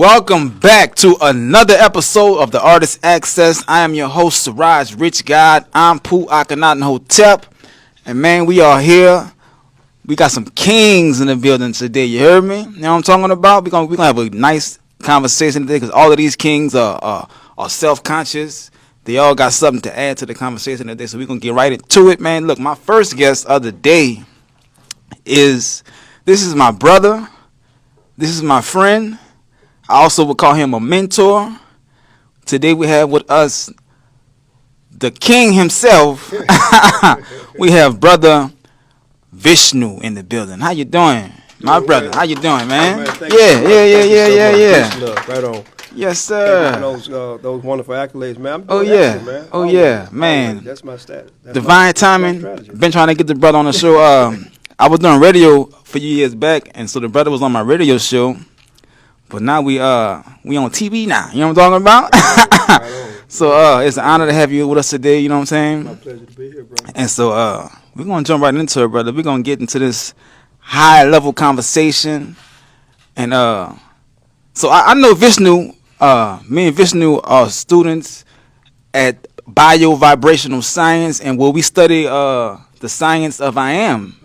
Welcome back to another episode of the Artist Access. I am your host, Siraj Rich God. I'm Pooh Akhenaten Hotep. And man, we are here. We got some kings in the building today. You heard me? You know what I'm talking about? We're gonna have a nice conversation today because all of these kings are self-conscious. They all got something to add to the conversation today. So we're gonna get right into it, man. Look, my first guest of the day this is my brother. This is my friend. I also would call him a mentor. Today we have with us the king himself. We have brother Vishnu in the building. How you doing, my brother? How you doing, man? Yeah. Right on. Yes, sir. Those wonderful accolades, man. Man. That's my status. Divine timing. Been trying to get the brother on the show. I was doing radio for years back, and so the brother was on my radio show. But now we on TV now. You know what I'm talking about? So it's an honor to have you with us today. You know what I'm saying? My pleasure to be here, bro. And so we're gonna jump right into it, brother. We're gonna get into this high level conversation. And so I know Vishnu. Me and Vishnu are students at bio-vibrational science, and where we study the science of I am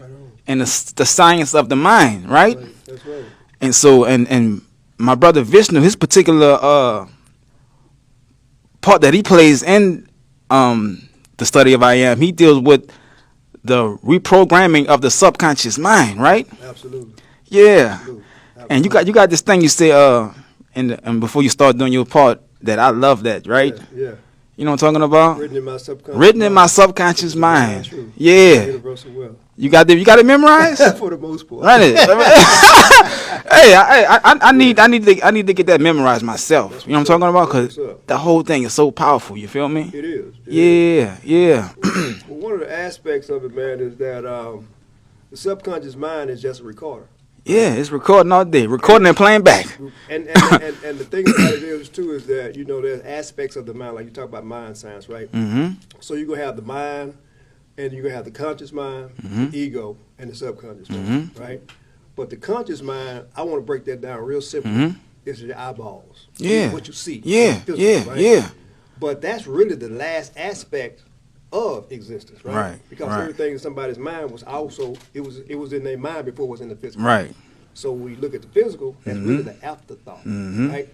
and the science of the mind, right? That's right. And so and my brother Vishnu, his particular part that he plays in the study of I am, he deals with the reprogramming of the subconscious mind, right? Absolutely. Yeah. Absolutely. And you got this thing you say and before you start doing your part that I love that, right? Yeah. You know what I'm talking about? Written in my subconscious mind. True. Yeah. Universal will. You got it memorized? For the most part. Run it. Hey, I need to get that memorized myself. You know what I'm talking about? Because the whole thing is so powerful. You feel me? It is. Yeah. Well, one of the aspects of it, man, is that the subconscious mind is just a recorder. Yeah, it's recording all day, recording and playing back. And the thing about it is too is that there's aspects of the mind, like you talk about mind science, right? Mm-hmm. So you're gonna have the mind, and you're gonna have the conscious mind, the ego, and the subconscious mind, right? But the conscious mind, I want to break that down real simple. It's your eyeballs. Yeah. What you see. Yeah. Physical, Yeah. But that's really the last aspect of existence, right? Right. Because everything in somebody's mind was also it was in their mind before it was in the physical. Right. So when we look at the physical, that's really the afterthought, right?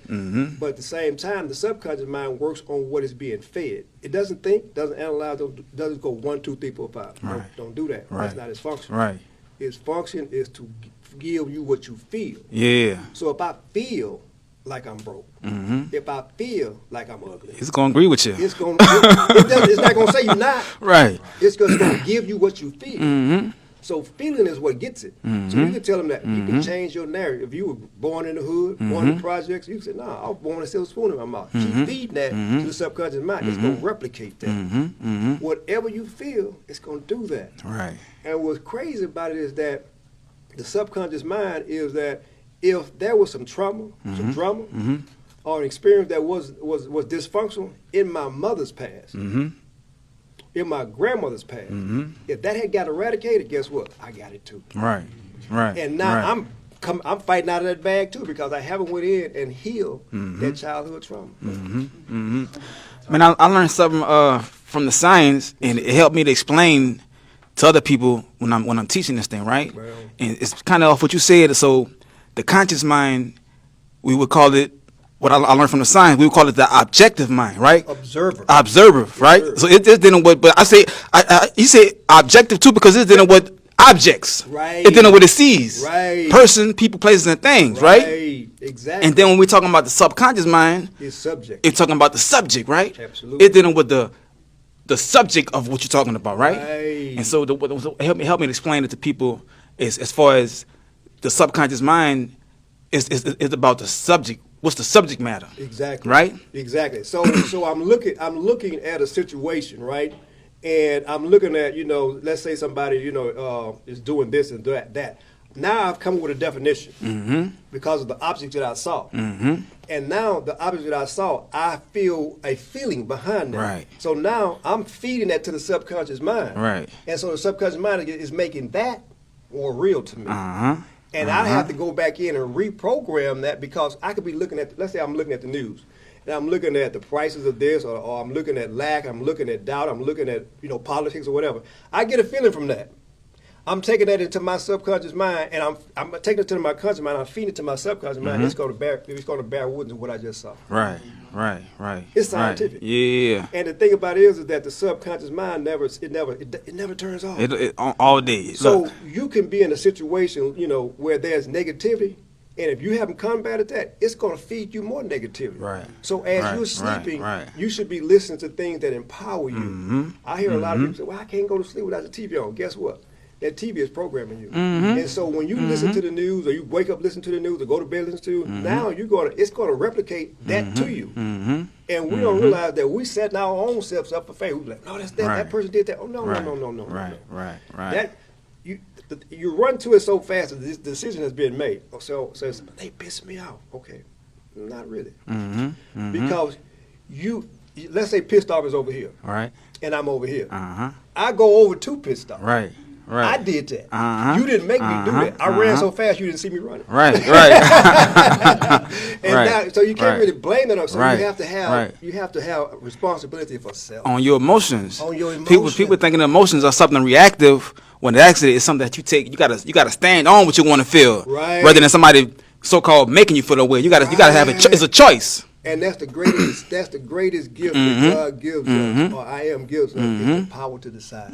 But at the same time, the subconscious mind works on what is being fed. It doesn't think, doesn't analyze, doesn't go 1, 2, 3, 4, 5. Right. Don't do that. Right. That's not its function. Right. Its function is to give you what you feel. Yeah. So if I feel like I'm broke, if I feel like I'm ugly, It's gonna agree with you. it's not gonna say you're not. Right. It's just gonna give you what you feel. Mm-hmm. So feeling is what gets it. So you can tell them that you can change your narrative. If you were born in the hood, born in the projects, you can say, "Nah, I was born with a silver spoon in my mouth." Keep feeding that to the subconscious mind. It's gonna replicate that. Whatever you feel, it's gonna do that. Right. And what's crazy about it is that the subconscious mind is that if there was some trauma, some drama, or an experience that was dysfunctional in my mother's past, in my grandmother's past, if that had got eradicated, guess what? I got it too. Right. And now I'm fighting out of that bag too because I haven't went in and healed that childhood trauma. Man, I learned something from the science, and it helped me to explain to other people when I'm teaching this thing, right? Well, and it's kind of off what you said. So the conscious mind, we would call it, what I learned from the science, we would call it the objective mind, right? Observer, right? Observer. So it's dealing with, but I say, you say objective too because it's dealing with objects. Right. It's dealing with it sees. Right. Person, people, places, and things, right? Exactly. And then when we're talking about the subconscious mind, it's subject. it's talking about the subject, right? Absolutely. It's dealing with the subject of what you're talking about, right? Right. And so help me to explain it to people is as far as the subconscious mind is about the subject. What's the subject matter? Exactly. Right? Exactly. So I'm looking at a situation, right? And I'm looking at, let's say somebody, is doing this and that. Now I've come with a definition because of the object that I saw. And now the object that I saw, I feel a feeling behind that. Right. So now I'm feeding that to the subconscious mind. Right. And so the subconscious mind is making that more real to me. And I have to go back in and reprogram that because I could be looking at, let's say I'm looking at the news, and I'm looking at the prices of this, or I'm looking at lack, I'm looking at doubt, I'm looking at, politics or whatever. I get a feeling from that. I'm taking that into my subconscious mind, and I'm taking it to my conscious mind. I'm feeding it to my subconscious mind. It's going to bear witness to what I just saw. Right. It's scientific. Right. Yeah. And the thing about it is that the subconscious mind never turns off. It all day. So Look. you can be in a situation, where there's negativity, and if you haven't combated that, it's going to feed you more negativity. Right. So as you're sleeping, you should be listening to things that empower you. I hear a lot of people say, "Well, I can't go to sleep without the TV on." Guess what? That TV is programming you. And so when you listen to the news, or you wake up listening to the news, or go to bed listening to, now it's going to replicate that to you. And we don't realize that we setting our own selves up for failure. We're like, no, that person did that. Oh, no. Right. That you run to it so fast that this decision has been made. So they pissed me off. Okay, not really. Because let's say pissed off is over here. Right. And I'm over here. I go over to pissed off. Right. I did that. You didn't make me do that. I ran so fast you didn't see me running. Right. And now, so you can't really blame it on. So you have to have responsibility for self. On your emotions. On your emotions. People thinking emotions are something reactive when actually it's something that you take. You gotta stand on what you want to feel, rather than somebody so-called making you feel a way. You gotta have it's a choice. And that's the greatest gift that God gives us, or I am gives us, is the power to decide.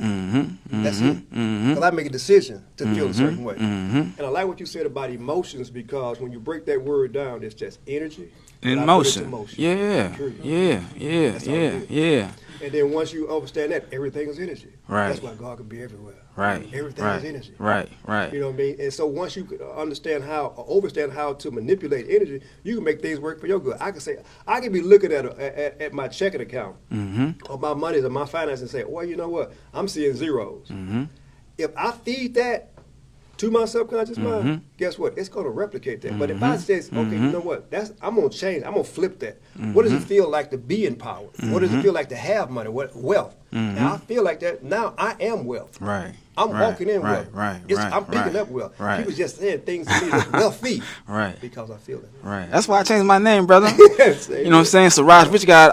That's it. Because I make a decision to feel a certain way. And I like what you said about emotions, because when you break that word down, it's just energy. And emotion. Yeah. And then once you understand that, everything is energy. Right. That's why God can be everywhere. Right. Everything is energy. Right. You know what I mean? And so once you understand overstand how to manipulate energy, you can make things work for your good. I can be looking at my checking account or my money or my finances and say, well, you know what? I'm seeing zeros. If I feed that to my subconscious mind, guess what? It's going to replicate that. But if I say, okay, you know what? I'm going to change. I'm going to flip that. What does it feel like to be empowered? What does it feel like to have money? Wealth. Now I feel like that. Now I am wealth. Right. I'm walking in wealth. I'm picking up wealth. Right. People just saying things to me that's wealthy. Right. Because I feel it. Right. That's why I changed my name, brother. You know what I'm saying? So Siraj Rich God,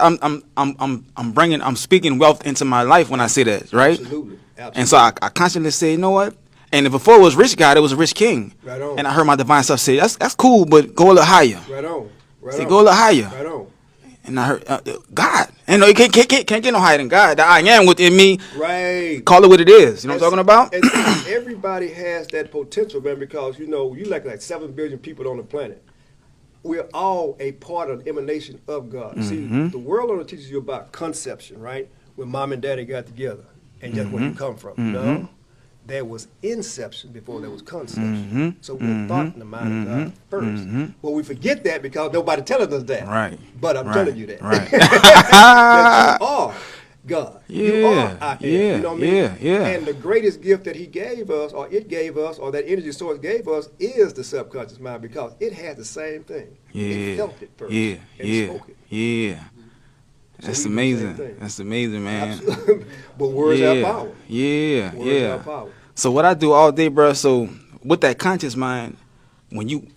I'm speaking wealth into my life when I say that, right? Absolutely. And so I constantly say, you know what? And if before it was rich God, it was a rich king. Right on. And I heard my divine self say, that's cool, but go a little higher. Right on. Go a little higher. Right on. And I heard God. And you can't get no higher than God. The I am within me. Right. Call it what it is. You know what I'm talking about? And everybody has that potential, man, because you like 7 billion people on the planet. We're all a part of the emanation of God. See, the world only teaches you about conception, right? When mom and daddy got together and just where you come from. No. There was inception before there was conception. So we're thought in the mind of God first. Well, we forget that because nobody telling us that. Right. But I'm telling you that. Right. That you are God. You are I am. You know what I mean? Yeah. And the greatest gift that he gave us, or it gave us, or that energy source gave us, is the subconscious mind, because it has the same thing. It felt it first. And spoke it. Yeah. That's amazing. That's amazing, man. But words have power. Yeah. Words have power. So what I do all day, bro. So with that conscious mind, when you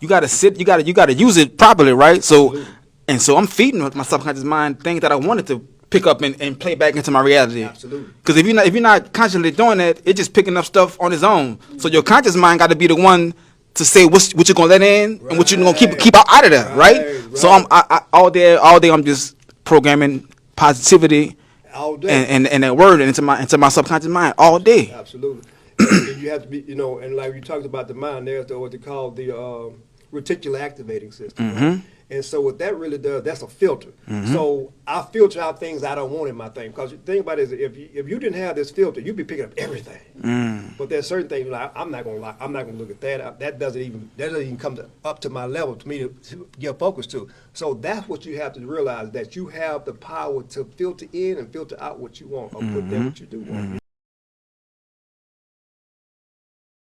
gotta sit, you gotta use it properly, right? So Absolutely. And so I'm feeding with my subconscious mind things that I wanted to pick up and play back into my reality. Absolutely. Because if you're not consciously doing that, it's just picking up stuff on its own. So your conscious mind got to be the one to say what you're gonna let in and what you're gonna keep out of there, right? So I all day I'm just programming positivity all day and that word into my subconscious mind all day. Absolutely. And you have to be, and like you talked about the mind, there's what they call the reticular activating system. Right? And so what that really does, that's a filter. So I filter out things I don't want in my thing. Because the thing about it is, if you didn't have this filter, you'd be picking up everything. But there's certain things like I'm not gonna look at that. That doesn't even come up to my level to me to get focused to. So that's what you have to realize, that you have the power to filter in and filter out what you want, or put there what you do want.